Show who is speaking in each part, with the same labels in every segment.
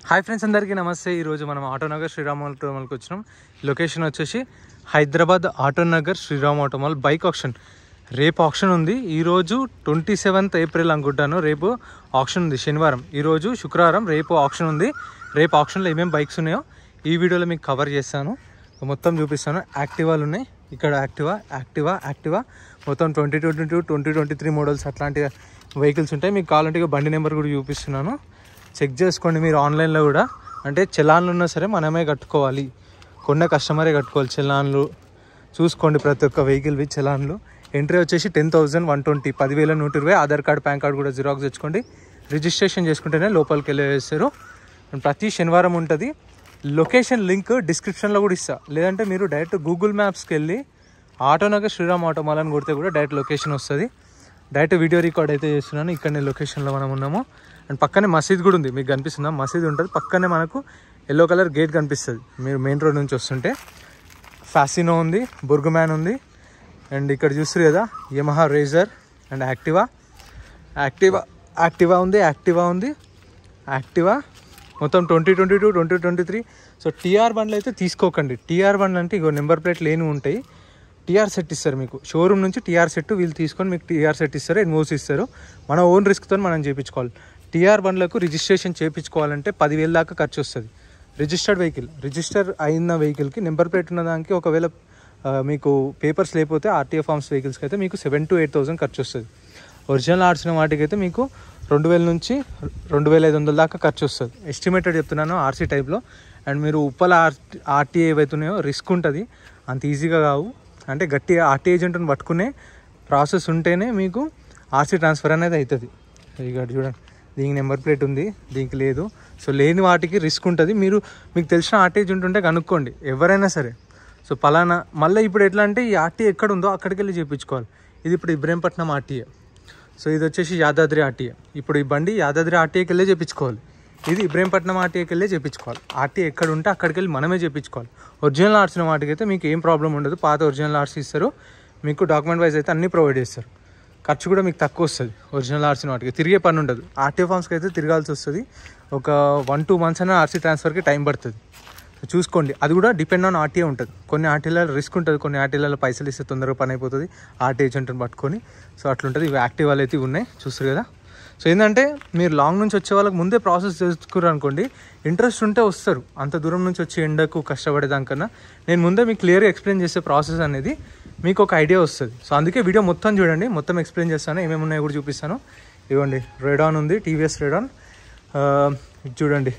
Speaker 1: Hi friends, అందరికీ నమస్తే. ఈరోజు మనం ఆటోనగర్ శ్రీరామ్ ఆటోమాల్కి వచ్చినాం. లొకేషన్ వచ్చేసి Hyderabad Autonagar Sriram auto mall bike option. రేపు ఆప్షన్ ఉంది. ఈరోజు 27th April అనుకుంటాను. రేపు ఆప్షన్ ఉంది, శనివారం. ఈరోజు శుక్రవారం, రేపు ఆప్షన్ ఉంది. రేపు ఆప్షన్లో ఏమేమి బైక్స్ ఉన్నాయో ఈ వీడియోలో మీకు కవర్ చేస్తాను, మొత్తం చూపిస్తాను. యాక్టివాలు ఉన్నాయి ఇక్కడ, యాక్టివా మొత్తం 2022, 2023 మోడల్స్ అట్లాంటి వెహికల్స్ ఉంటాయి. మీకు కావాలంటే బండి నెంబర్ కూడా చూపిస్తున్నాను, చెక్ చేసుకోండి. మీరు ఆన్లైన్లో కూడా, అంటే చలాన్లు ఉన్నా సరే మనమే కట్టుకోవాలి, కొన్న కస్టమరే కట్టుకోవాలి. చలాన్లు చూసుకోండి, ప్రతి ఒక్క వెహికల్వి చలాన్లు. ఎంట్రీ వచ్చేసి 10,120, 10,120. ఆధార్ కార్డ్, పాన్ కార్డ్ కూడా జిరాక్స్ తెచ్చుకోండి. రిజిస్ట్రేషన్ చేసుకుంటేనే లోపలికి వెళ్ళేస్తారు. ప్రతి శనివారం ఉంటుంది. లొకేషన్ లింక్ డిస్క్రిప్షన్లో కూడా ఇస్తా, లేదంటే మీరు డైరెక్ట్ గూగుల్ మ్యాప్స్కి వెళ్ళి ఆటోనగర్ శ్రీరామ్ ఆటోమాల్ అని కొడితే కూడా డైరెక్ట్ లొకేషన్ వస్తుంది. డైరెక్ట్ వీడియో రికార్డ్ అయితే చేస్తున్నాను. ఇక్కడనే లొకేషన్లో మనం ఉన్నాము. అండ్ పక్కనే మసీద్ కూడా ఉంది, మీకు కనిపిస్తుందా? మసీద్ ఉంటుంది పక్కనే, మనకు ఎల్లో కలర్ గేట్ కనిపిస్తుంది మీరు మెయిన్ రోడ్ నుంచి వస్తుంటే. ఫ్యాసినో ఉంది, బుర్గుమ్యాన్ ఉంది, అండ్ ఇక్కడ చూస్తారు కదా యమహా రేజర్ అండ్ యాక్టివా ఉంది. యాక్టివా మొత్తం 2022, 2023. సో టీఆర్ బండ్లు అయితే తీసుకోకండి. టీఆర్ బండ్లు అంటే ఇగో నెంబర్ ప్లేట్ లేని ఉంటాయి. టీఆర్ సెట్ ఇస్తారు మీకు షోరూమ్ నుంచి. టీఆర్ సెట్ వీళ్ళు తీసుకొని మీకు టీఆర్ సెట్ ఇస్తారు, ఎన్ఓసి ఇస్తారు. మన ఓన్ రిస్క్తో మనం చేయించుకోవాలి. టీఆర్ బండ్లకు రిజిస్ట్రేషన్ చేయించుకోవాలంటే 10,000 దాకా ఖర్చు వస్తుంది. రిజిస్టర్డ్ వెహికల్, రిజిస్టర్ అయిన వెహికల్కి నెంబర్ ప్లేట్ ఉన్న దానికి ఒకవేళ మీకు పేపర్స్ లేకపోతే ఆర్టీఏ ఫార్మ్స్ వెహికల్స్కి అయితే మీకు 7,000 to 8,000 ఖర్చు వస్తుంది. ఒరిజినల్ ఆర్సిన వాటికి అయితే మీకు 2,000 నుంచి 2,500 దాకా ఖర్చు వస్తుంది. ఎస్టిమేటెడ్ చెప్తున్నాను ఆర్సీ టైప్లో. అండ్ మీరు ఉప్పల ఆర్టీఏ ఏవైతున్నాయో రిస్క్ ఉంటుంది, అంత ఈజీగా కావు. అంటే గట్టిగా ఆర్టీ ఏజెంట్ని పట్టుకునే ప్రాసెస్ ఉంటేనే మీకు ఆర్సీ ట్రాన్స్ఫర్ అనేది అవుతుంది. ఇక్కడ చూడండి, దీనికి నెంబర్ ప్లేట్ ఉంది, దీనికి లేదు. సో లేని వాటికి రిస్క్ ఉంటుంది. మీకు తెలిసిన ఆర్టీ ఏజెంట్ ఉంటే కనుక్కోండి, ఎవరైనా సరే. సో పలానా మళ్ళీ ఇప్పుడు ఎట్లా అంటే ఈ ఆర్టీఏ ఎక్కడ ఉందో అక్కడికి వెళ్ళి చేయించుకోవాలి. ఇది ఇప్పుడు ఇబ్రహీంపట్నం ఆర్టీఏ, సో ఇది వచ్చేసి యాదాద్రి ఆర్టీఏ. ఇప్పుడు ఈ బండి యాదాద్రి ఆర్టీఏకి వెళ్ళే చేయించుకోవాలి, ఇది ఇబ్రహీంపట్నం ఆర్టీఏకి వెళ్ళే చేయించుకోవాలి. ఆర్టీఏ ఎక్కడ ఉంటే అక్కడికి వెళ్ళి మనమే చేయించుకోవాలి. ఒరిజినల్ ఆర్సిన వాటికి అయితే మీకు ఏం ప్రాబ్లం ఉండదు. పాత ఒరిజినల్ ఆర్సీ ఇస్తారు మీకు, డాక్యుమెంట్ వైజ్ అయితే అన్నీ ప్రొవైడ్ చేస్తారు. ఖర్చు కూడా మీకు తక్కువ వస్తుంది. ఒరిజినల్ ఆర్సిన వాటికి తిరిగే పని ఉండదు. ఆర్టీఏ ఫామ్స్కి అయితే తిరగాల్సి వస్తుంది. ఒక 1-2 months అయినా ఆర్సీ ట్రాన్స్ఫర్కి టైం పడుతుంది. చూసుకోండి, అది కూడా డిపెండ్ ఆన్ ఆర్టీఏ ఉంటుంది. కొన్ని ఆర్టీఏలలో రిస్క్ ఉంటుంది, కొన్ని ఆర్టీఏలలో పైసలు ఇస్తే తొందరగా పని అయిపోతుంది ఆర్టీ ఏజెంట్ని పట్టుకొని. సో అట్లుంటుంది. ఇవి యాక్టివాలు అయితే ఉన్నాయి, చూస్తారు కదా. సో ఏంటంటే మీరు లాంగ్ నుంచి వచ్చే వాళ్ళకి ముందే ప్రాసెస్ చేసుకున్నారు అనుకోండి, ఇంట్రెస్ట్ ఉంటే వస్తారు. అంత దూరం నుంచి వచ్చి ఎండకు కష్టపడేదానికన్నా నేను ముందే మీకు క్లియర్గా ఎక్స్ప్లెయిన్ చేసే ప్రాసెస్ అనేది మీకు ఒక ఐడియా వస్తుంది. సో అందుకే వీడియో మొత్తం చూడండి, మొత్తం ఎక్స్ప్లెయిన్ చేస్తాను, ఏమేమి ఉన్నాయో కూడా చూపిస్తాను. ఇవ్వండి, రెడాన్ ఉంది, టీవీఎస్ రెడాన్. చూడండి,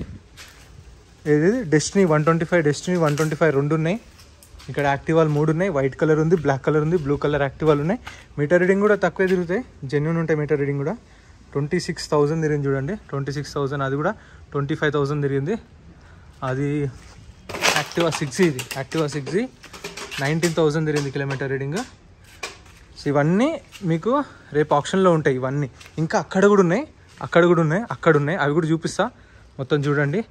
Speaker 1: ఇది డెస్టినీ 125, డెస్టినీ 125 రెండు ఉన్నాయి. ఇక్కడ యాక్టివాలు 3 ఉన్నాయి. వైట్ కలర్ ఉంది, బ్లాక్ కలర్ ఉంది, బ్లూ కలర్ యాక్టివాలు ఉన్నాయి. మీటర్ రీడింగ్ కూడా తక్కువే తిరుగుతాయి, జెన్యూన్ ఉంటాయి. మీటర్ రీడింగ్ కూడా 26,000 తిరిగింది చూడండి, 26,000. అది కూడా 25,000 తిరిగింది. అది యాక్టివా 6G, ఇది యాక్టివా 6G 19,000 తిరిగింది కిలోమీటర్ రీడింగ్. సో ఇవన్నీ మీకు రేపు ఆప్షన్లో ఉంటాయి. ఇవన్నీ ఇంకా అక్కడ కూడా ఉన్నాయి, అవి కూడా చూపిస్తా. మొత్తం చూడండి.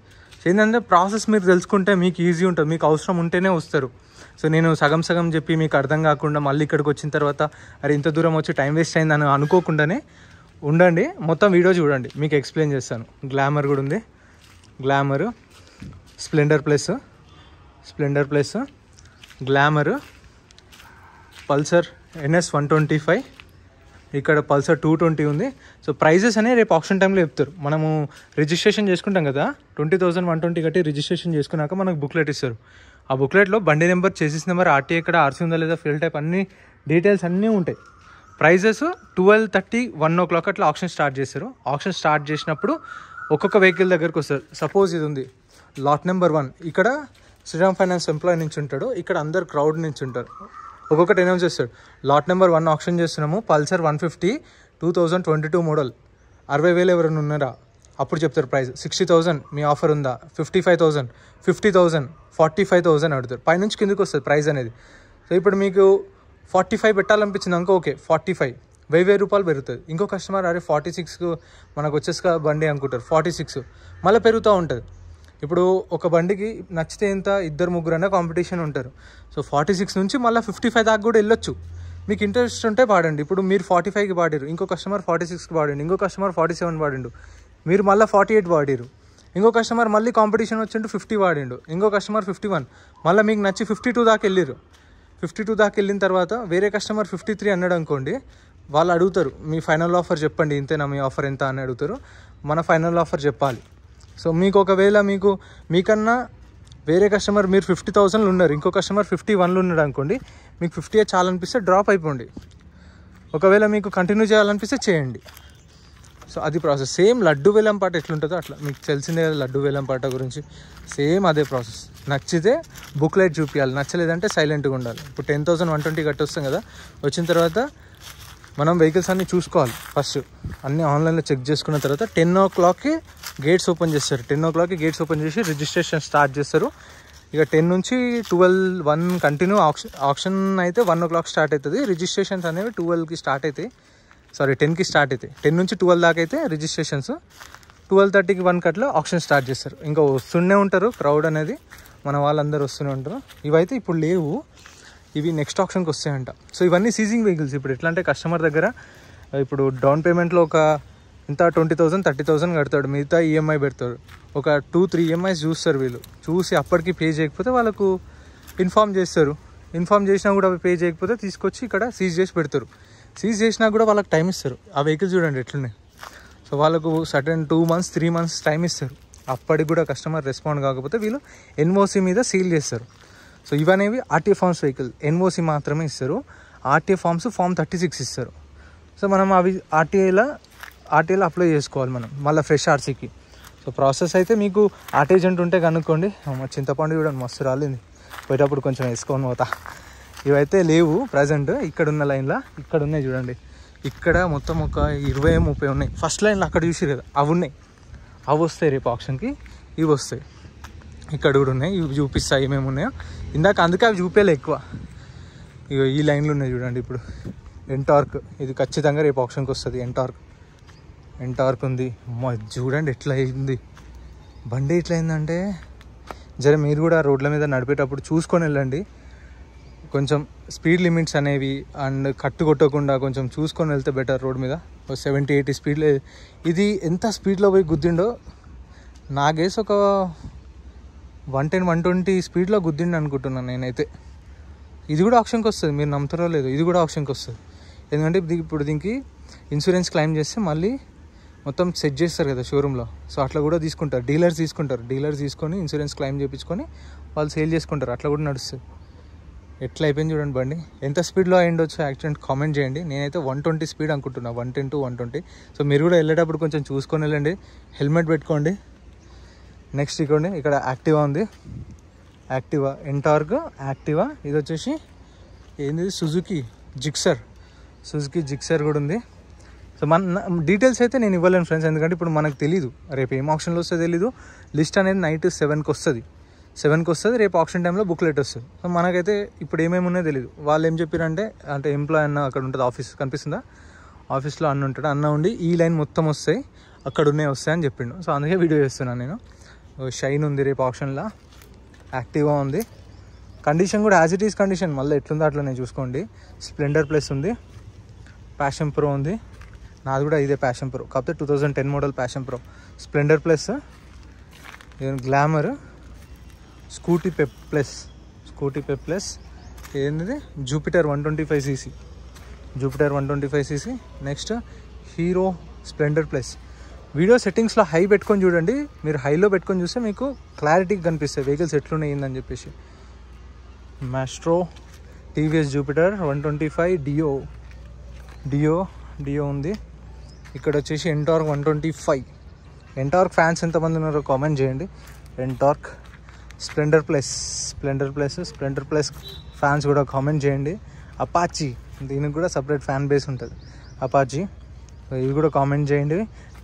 Speaker 1: ఏంటంటే ప్రాసెస్ మీరు తెలుసుకుంటే మీకు ఈజీ ఉంటుంది. మీకు అవసరం ఉంటేనే వస్తారు. సో నేను సగం చెప్పి మీకు అర్థం కాకుండా మళ్ళీ ఇక్కడికి వచ్చిన తర్వాత అరే ఇంత దూరం వచ్చి టైం వేస్ట్ అయిందని అనుకోకుండానే ఉండండి. మొత్తం వీడియో చూడండి, మీకు ఎక్స్ప్లెయిన్ చేస్తాను. గ్లామర్ కూడా ఉంది, glamour, Splendor Plus, glamour, Pulsar NS 125, ఇక్కడ పల్సర్ 220 ఉంది. సో ప్రైజెస్ అనేవి రేపు ఆప్షన్ టైంలో చెప్తారు. మనము రిజిస్ట్రేషన్ చేసుకుంటాం కదా, 20,120 కట్టి రిజిస్ట్రేషన్ చేసుకున్నాక మనకు బుక్లెట్ ఇస్తారు. ఆ బుక్లెట్లో బండి నెంబర్, చేసిస్ నెంబర్, ఆర్టీఏ ఎక్కడ, ఆర్సీ ఉందా లేదా, ఫిల్ టైప్, అన్ని డీటెయిల్స్ అన్నీ ఉంటాయి. ప్రైజెస్ 12:30, 1 o'clock అట్లా ఆప్షన్ స్టార్ట్ చేస్తారు. ఆప్షన్ స్టార్ట్ చేసినప్పుడు ఒక్కొక్క వెహికల్ దగ్గరకు వస్తారు. సపోజ్ ఇది ఉంది లాట్ నెంబర్ 1, ఇక్కడ శ్రీరామ్ ఫైనాన్స్ ఎంప్లాయీ నుంచి ఉంటాడు, ఇక్కడ అందరు క్రౌడ్ నుంచి ఉంటారు. ఒక్కొక్కటి అనౌన్స్ చేస్తాడు. లాట్ నెంబర్ 1 ఆప్షన్ చేస్తున్నాము, పల్సర్ 150 2022 మోడల్, 60,000 ఎవరైనా ఉన్నారా, అప్పుడు చెప్తారు ప్రైస్. 60,000 మీ ఆఫర్ ఉందా, 55,000, 50,000, 45,000 అడుగుతారు. పైనుంచి కిందకి వస్తుంది ప్రైస్ అనేది. సో ఇప్పుడు మీకు 45 పెట్టాలనిపించింది అనుకో, ఓకే 45, 1,000 రూపాయలు పెరుగుతుంది. ఇంకో కస్టమర్ అరే 46 మనకు వచ్చేసి బండి అనుకుంటారు, 46 మళ్ళీ పెరుగుతూ ఉంటుంది. ఇప్పుడు ఒక బండికి నచ్చితే ఎంత, 2-3 అనే కాంపిటీషన్ ఉంటారు. సో 46 నుంచి మళ్ళీ 55 దాకా కూడా వెళ్ళొచ్చు. మీకు ఇంట్రెస్ట్ ఉంటే పాడండి. ఇప్పుడు మీరు 45కి పాడారు, ఇంకో కస్టమర్ 46కి పాడండి, ఇంకో కస్టమర్ 47 పాడిండు, మీరు మళ్ళీ 48 వాడారు, ఇంకో కస్టమర్ మళ్ళీ కాంపిటీషన్ వచ్చిండు 50 వాడిండు, ఇంకో కస్టమర్ 51, మళ్ళీ మీకు నచ్చి 52 దాకా వెళ్ళారు. 52 దాకా వెళ్ళిన తర్వాత వేరే కస్టమర్ 53 అన్నాడు అనుకోండి, వాళ్ళు అడుగుతారు మీ ఫైనల్ ఆఫర్ చెప్పండి, ఇంతేనా మీ ఆఫర్ ఎంత అని అడుగుతారు. మన ఫైనల్ ఆఫర్ చెప్పాలి. సో మీకు ఒకవేళ మీకన్నా వేరే కస్టమర్ మీరు 50,000 ఉన్నారు, ఇంకో కస్టమర్ 51 ఉన్నాడు అనుకోండి, మీకు 50 చాలనిపిస్తే డ్రాప్ అయిపోండి. ఒకవేళ మీకు కంటిన్యూ చేయాలనిపిస్తే చేయండి. సో అది ప్రాసెస్. సేమ్ లడ్డు వేలం పాట ఎట్లుంటుందో అట్లా మీకు తెలిసిందే కదా లడ్డు వేలం పాట గురించి. సేమ్ అదే ప్రాసెస్. నచ్చితే బుక్లెట్ చూపించాలి, నచ్చలేదంటే సైలెంట్గా ఉండాలి. ఇప్పుడు 10,120 కట్టొస్తాం కదా, వచ్చిన తర్వాత మనం వెహికల్స్ అన్నీ చూసుకోవాలి. ఫస్ట్ అన్నీ ఆన్లైన్లో చెక్ చేసుకున్న తర్వాత 10 o'clockకి గేట్స్ ఓపెన్ చేస్తారు. 10 o'clockకి గేట్స్ ఓపెన్ చేసి రిజిస్ట్రేషన్ స్టార్ట్ చేస్తారు. ఇక 10 నుంచి 12-1 కంటిన్యూ. ఆప్షన్ అయితే 1 o'clock స్టార్ట్ అవుతుంది. రిజిస్ట్రేషన్స్ అనేవి 12కి స్టార్ట్ అవుతాయి, 10కి స్టార్ట్ అవుతాయి. 10 నుంచి 12 దాకా అయితే రిజిస్ట్రేషన్స్. 12:30కి 1 అట్లా ఆప్షన్ స్టార్ట్ చేస్తారు. ఇంకా వస్తూనే ఉంటారు, క్రౌడ్ అనేది మన వాళ్ళందరూ వస్తూనే ఉంటారు. ఇవైతే ఇప్పుడు లేవు, ఇవి నెక్స్ట్ ఆప్షన్కి వస్తాయంట. సో ఇవన్నీ సీజింగ్ వెహికల్స్. ఇప్పుడు ఎట్లా అంటే కస్టమర్ దగ్గర ఇప్పుడు డౌన్ పేమెంట్లో ఒక ఇంత 20,000 30,000 కడతాడు, మిగతా ఈఎంఐ పెడతాడు. ఒక 2-3 EMIs చూస్తారు వీళ్ళు. చూసి అప్పటికి పే చేయకపోతే వాళ్ళకు ఇన్ఫామ్ చేస్తారు. ఇన్ఫామ్ చేసినా కూడా అవి పే చేయకపోతే తీసుకొచ్చి ఇక్కడ సీజ్ చేసి పెడతారు. సీజ్ చేసినా కూడా వాళ్ళకి టైం ఇస్తారు. ఆ వెహికల్ చూడండి ఎట్లున్నాయి. సో వాళ్ళకు సర్టెన్ 2 months 3 months టైం ఇస్తారు. అప్పటికి కూడా కస్టమర్ రెస్పాండ్ కాకపోతే వీళ్ళు NOC మీద సీల్ చేస్తారు. సో ఇవనేవి RTA ఫార్మ్స్ వెహికల్. NOC మాత్రమే ఇస్తారు. RTA ఫార్మ్స్ Form 36 ఇస్తారు. సో మనం అవి RTAలో అప్లై చేసుకోవాలి మనం మళ్ళీ ఫ్రెష్ RCకి. సో ప్రాసెస్ అయితే మీకు ఆర్టీ ఏజెంట్ ఉంటే కనుక్కోండి. మా చింతపండు చూడండి మస్తు రాలింది, పోయేటప్పుడు కొంచెం వేసుకొని పోతా. ఇవైతే లేవు ప్రజెంట్. ఇక్కడ ఉన్న లైన్లో ఇక్కడ ఉన్నాయి చూడండి, ఇక్కడ మొత్తం ఒక 20-30 ఉన్నాయి. ఫస్ట్ లైన్లో అక్కడ చూసి కదా అవి ఉన్నాయి, అవి వస్తాయి రేపు ఆప్షన్కి. ఇవి వస్తాయి, ఇక్కడ కూడా ఉన్నాయి, ఇవి చూపిస్తాయి ఏమేమి ఉన్నాయో. ఇందాక అందుకే అవి చూపేలే ఎక్కువ. ఇక ఈ లైన్లో ఉన్నాయి చూడండి. ఇప్పుడు ఎంటార్క్, ఇది ఖచ్చితంగా రేపు ఆప్షన్కి వస్తుంది. ఎంటార్క్ ఉంది. చూడండి ఎట్లా అయింది బండి. ఎట్లా అయిందంటే మీరు కూడా రోడ్ల మీద నడిపేటప్పుడు చూసుకొని వెళ్ళండి. కొంచెం స్పీడ్ లిమిట్స్ అనేవి అండ్ కట్టు కొట్టకుండా కొంచెం చూసుకొని వెళ్తే బెటర్. రోడ్ మీద 70-80 స్పీడ్లో ఇది ఎంత స్పీడ్లో పోయి గుద్దిండో నా గేస్ ఒక 110-120 స్పీడ్లో గుద్దిండి అనుకుంటున్నాను నేనైతే. ఇది కూడా ఆప్షన్కి వస్తుంది, మీరు నమ్ముతారో లేదు, ఇది కూడా ఆప్షన్కి వస్తుంది. ఎందుకంటే ఇప్పుడు దీనికి ఇన్సూరెన్స్ క్లెయిమ్ చేస్తే మళ్ళీ మొత్తం సెట్ చేస్తారు కదా షోరూంలో. సో అట్లా కూడా తీసుకుంటారు, డీలర్స్ తీసుకొని ఇన్సూరెన్స్ క్లెయిమ్ చేయించుకొని వాళ్ళు సేల్ చేసుకుంటారు. అట్లా కూడా నడుస్తుంది. ఎట్లా అయిపోయింది చూడండి బండి. ఎంత స్పీడ్లో అయ్యిండొచ్చు యాక్సిడెంట్ కామెంట్ చేయండి. నేనైతే 120 స్పీడ్ అనుకుంటున్నా, 110-120. సో మీరు కూడా వెళ్ళేటప్పుడు కొంచెం చూసుకొని వెళ్ళండి, హెల్మెట్ పెట్టుకోండి. నెక్స్ట్ ఇక్కడ యాక్టివా ఉంది, యాక్టివా ఎంటార్క్ యాక్టివా. ఇది వచ్చేసి ఏంది సుజుకి జిక్సర్ కూడా ఉంది. సో మన డీటెయిల్స్ అయితే నేను ఇవ్వలేను ఫ్రెండ్స్, ఎందుకంటే ఇప్పుడు మనకు తెలీదు రేపు ఏం ఆప్షన్లో వస్తుందో తెలీదు. లిస్ట్ అనేది నైట్ 7కి వస్తుంది. రేపు ఆప్షన్ టైంలో బుక్లెట్ వస్తుంది. సో మనకైతే ఇప్పుడు ఏమేమి ఉన్నాయో తెలియదు. వాళ్ళు ఏం చెప్పారంటే అంటే ఎంప్లాయ్ అన్న అక్కడ ఉంటుంది, ఆఫీస్ కనిపిస్తుందా, ఆఫీస్లో అన్న ఉంటాడు, అన్న ఉండి ఈ లైన్ మొత్తం వస్తాయి అక్కడ వస్తాయని చెప్పిండు. సో అందుకే వీడియో చేస్తున్నాను నేను. షైన్ ఉంది రేపు ఆప్షన్లో, యాక్టివా ఉంది. కండిషన్ కూడా యాజ్ ఇట్ ఈస్ కండిషన్, మళ్ళీ ఎట్లుందో అట్లనే చూసుకోండి. స్ప్లెండర్ ప్లస్ ఉంది, ప్యాషన్ ప్రో ఉంది. నాది కూడా ఇదే ప్యాషన్ ప్రో, కాకపోతే 2010 model Passion Pro. Splendor Plus, Glamour, Scooty Pep Plus ఏంది Jupiter 125cc. Next Hero Splendor Plus. Video సెట్టింగ్స్లో హై పెట్టుకొని చూడండి, మీరు హైలో పెట్టుకొని చూస్తే మీకు క్లారిటీగా కనిపిస్తాయి వెహికల్స్ ఎట్లున్నాయి ఏందని చెప్పేసి. మాస్ట్రో, టీవీఎస్ జూపిటర్ 125 డియో ఉంది. ఇక్కడ వచ్చేసి ఎంటార్క్ 125. ఎంటార్క్ ఫ్యాన్స్ ఎంతమంది ఉన్నారో కామెంట్ చేయండి. ఎంటార్క్, స్ప్లెండర్ ప్లస్ ఫ్యాన్స్ కూడా కామెంట్ చేయండి. అపాచీ, దీనికి కూడా సపరేట్ ఫ్యాన్ బేస్ ఉంటుంది, అపాచీ. ఇవి కూడా కామెంట్ చేయండి.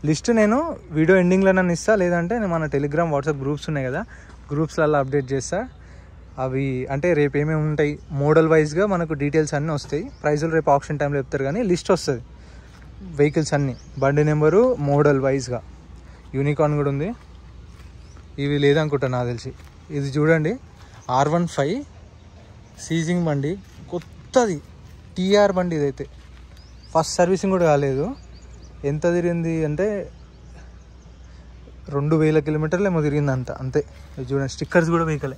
Speaker 1: లిస్ట్ నేను వీడియో ఎండింగ్లో నన్ను ఇస్తా, లేదంటే నేను మన టెలిగ్రామ్ వాట్సాప్ గ్రూప్స్ ఉన్నాయి కదా, గ్రూప్స్లలో అప్డేట్ చేస్తా. అవి అంటే రేపు ఏమేమి ఉంటాయి మోడల్ వైజ్గా మనకు డీటెయిల్స్ అన్నీ వస్తాయి. ప్రైజులు రేపు ఆప్షన్ టైంలో చెప్తారు, కానీ లిస్ట్ వస్తుంది వెహికల్స్ అన్నీ, బండి నెంబరు మోడల్ వైజ్గా. యూనికార్న్ కూడా ఉంది, ఇవి లేదనుకుంటా నాకు తెలిసి. ఇది చూడండి R15 సీజింగ్ బండి, కొత్తది TR బండి. ఇదైతే ఫస్ట్ సర్వీసింగ్ కూడా కాలేదు. ఎంత తిరిగింది అంటే 2000 కిలోమీటర్లు ఏమో తిరిగిందంట అంతే. ఇది చూడండి, స్టిక్కర్స్ కూడా వీకలే.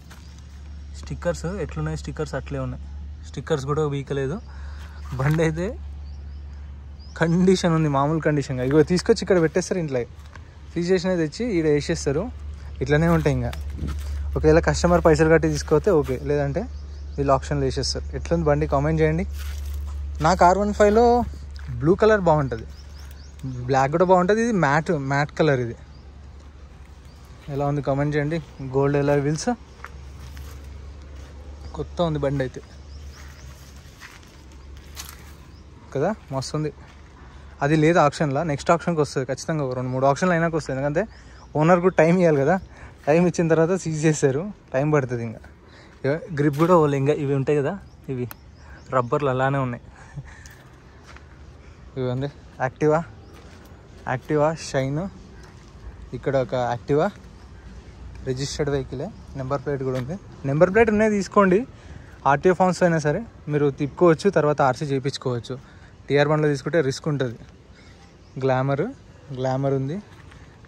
Speaker 1: స్టిక్కర్స్ ఎట్లున్నాయి, స్టిక్కర్స్ అట్లే ఉన్నాయి. స్టిక్కర్స్ కూడా వీకలేదు. బండి అయితే కండిషన్ ఉంది, మామూలు కండిషన్గా. ఇగో తీసుకొచ్చి ఇక్కడ పెట్టేస్తారు, ఇంట్లో తీసేసినవి తెచ్చి ఇక్కడ వేసేస్తారు. ఇట్లనే ఉంటాయి. ఇంకా ఒకవేళ కస్టమర్ పైసలు కట్టి తీసుకోతే ఓకే, లేదంటే వీళ్ళు ఆప్షన్లు వేసేస్తారు. ఎట్లుంది బండి కామెంట్ చేయండి. నాకు R15లో బ్లూ కలర్ బాగుంటుంది, బ్లాక్ కూడా బాగుంటుంది. ఇది మ్యాట్ కలర్. ఇది ఎలా ఉంది కామెంట్ చేయండి. గోల్డ్ ఎలా వీల్స్ కొత్త ఉంది బండి అయితే కదా, మస్తు ఉంది. అది లేదు ఆప్షన్లో, నెక్స్ట్ ఆప్షన్కి వస్తుంది ఖచ్చితంగా. 2-3 ఆప్షన్లు అయినాక వస్తుంది. ఎందుకంటే ఓనర్ కూడా టైం ఇవ్వాలి కదా. టైం ఇచ్చిన తర్వాత సీజ్ చేస్తారు, టైం పడుతుంది. ఇంకా గ్రిప్ కూడా వాళ్ళు ఇంకా ఇవి ఉంటాయి కదా, ఇవి రబ్బర్లు అలానే ఉన్నాయి. ఇవ్వండి యాక్టివా షైన్. ఇక్కడ ఒక యాక్టివా రిజిస్టర్డ్ వెహికలే, నెంబర్ ప్లేట్ కూడా ఉంది. నెంబర్ ప్లేట్ ఉన్నాయి తీసుకోండి. ఆర్టీఓ ఫామ్స్ అయినా సరే మీరు తిప్పుకోవచ్చు, తర్వాత ఆర్సీ చేయించుకోవచ్చు. TR బండ్లో తీసుకుంటే రిస్క్ ఉంటుంది. గ్లామర్ ఉంది,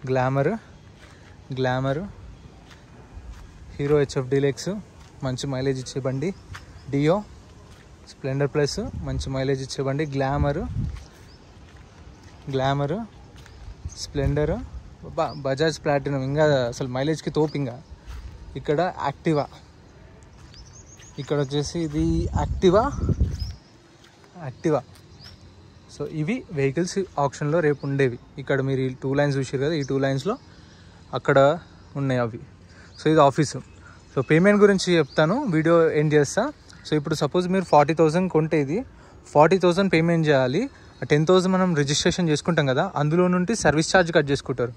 Speaker 1: గ్లామర్ హీరో HF డీలక్స్ మంచి మైలేజ్ ఇచ్చే బండి. డియో స్ప్లెండర్ ప్లస్ మంచి మైలేజ్ ఇచ్చే బండి. గ్లామర్ స్ప్లెండర్, బజాజ్ ప్లాటినం ఇంకా అసలు మైలేజ్కి తోపింగా. ఇక్కడ యాక్టివా, ఇక్కడ వచ్చేసి ఇది యాక్టివా. సో ఇవి వెహికల్స్ ఆప్షన్లో రేపు ఉండేవి. ఇక్కడ మీరు ఈ 2 లైన్స్ చూసారు కదా, ఈ 2 లైన్స్లో అక్కడ ఉన్నాయి అవి. సో ఇది ఆఫీసు. సో పేమెంట్ గురించి చెప్తాను, వీడియో ఎండ్ చేస్తా. సో ఇప్పుడు సపోజ్ మీరు 40,000 కొంటే ఇది 40,000 పేమెంట్ చేయాలి. 10,000 మనం రిజిస్ట్రేషన్ చేసుకుంటాం కదా, అందులో నుండి సర్వీస్ ఛార్జ్ కట్ చేసుకుంటారు.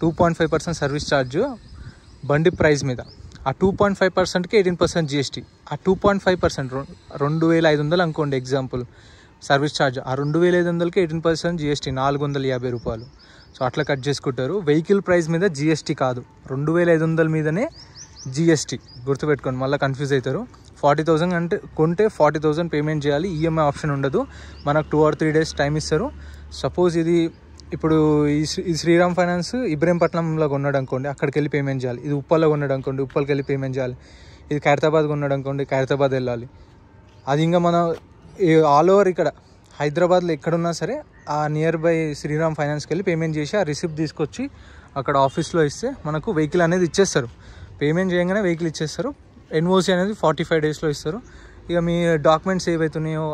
Speaker 1: 2.5% సర్వీస్ ఛార్జ్ బండి ప్రైస్ మీద. ఆ 2.5%కి 18% GST. ఆ 2.5% 2,500 అనుకోండి ఎగ్జాంపుల్ సర్వీస్ ఛార్జ్. ఆ 2,500కి 18% GST 450 రూపాయలు. సో అట్లా కట్ చేసుకుంటారు. వెహికల్ ప్రైస్ మీద GST కాదు, 2,500 మీదనే GST. గుర్తుపెట్టుకోండి, మళ్ళీ కన్ఫ్యూజ్ అవుతారు. 40,000 అంటే కొంటే 40,000 పేమెంట్ చేయాలి. ఈఎంఐ ఆప్షన్ ఉండదు. మనకు 2 or 3 days టైం ఇస్తారు. సపోజ్ ఇది ఇప్పుడు ఈ శ్రీరామ్ ఫైనాన్స్ ఇబ్రహీంపట్నంలో కొన్నాడు అనుకోండి, అక్కడికి వెళ్ళి పేమెంట్ చేయాలి. ఇది ఉప్పల్లో కొన్నాడు అనుకోండి, ఉప్పల్కి వెళ్ళి పేమెంట్ చేయాలి. ఇది ఖైరతాబాద్ కొన్నాడు అనుకోండి, ఖైరతాబాద్ వెళ్ళాలి. అది ఇంకా మనం ఆల్ ఓవర్ ఇక్కడ హైదరాబాద్లో ఎక్కడున్నా సరే ఆ నియర్ బై శ్రీరామ్ ఫైనాన్స్కి వెళ్ళి పేమెంట్ చేసి ఆ రిసిప్ట్ తీసుకొచ్చి అక్కడ ఆఫీస్లో ఇస్తే మనకు వెహికల్ అనేది ఇచ్చేస్తారు. పేమెంట్ చేయగానే వెహికల్ ఇచ్చేస్తారు. NOC అనేది 45 daysలో ఇస్తారు. ఇక మీ డాక్యుమెంట్స్ ఏవైతున్నాయో,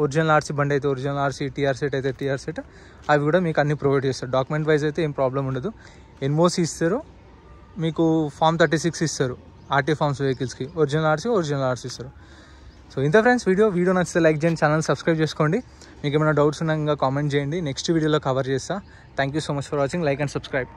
Speaker 1: ఒరిజినల్ ఆర్సీ బండి అయితే ఒరిజినల్ ఆర్సీ, TR సెట్ అయితే TR సెట్, అవి కూడా మీకు అన్ని ప్రొవైడ్ చేస్తారు. డాక్యుమెంట్ వైజ్ అయితే ఏం ప్రాబ్లం ఉండదు. NOC ఇస్తారు, మీకు Form 36 ఇస్తారు ఆర్టీ ఫార్మ్స్ వెహికల్స్కి. ఒరిజినల్ ఆర్సీ ఇస్తారు. సో ఇంత ఫ్రెండ్స్ వీడియో నచ్చితే లైక్ చేయండి, ఛానల్ సబ్స్క్రైబ్ చేసుకోండి. మీకు ఏమైనా డౌట్స్ ఉన్నా ఇంకా కామెంట్ చేయండి, నెక్స్ట్ వీడియోలో కవర్ చేస్తా. Thank you so much for watching. Like and subscribe.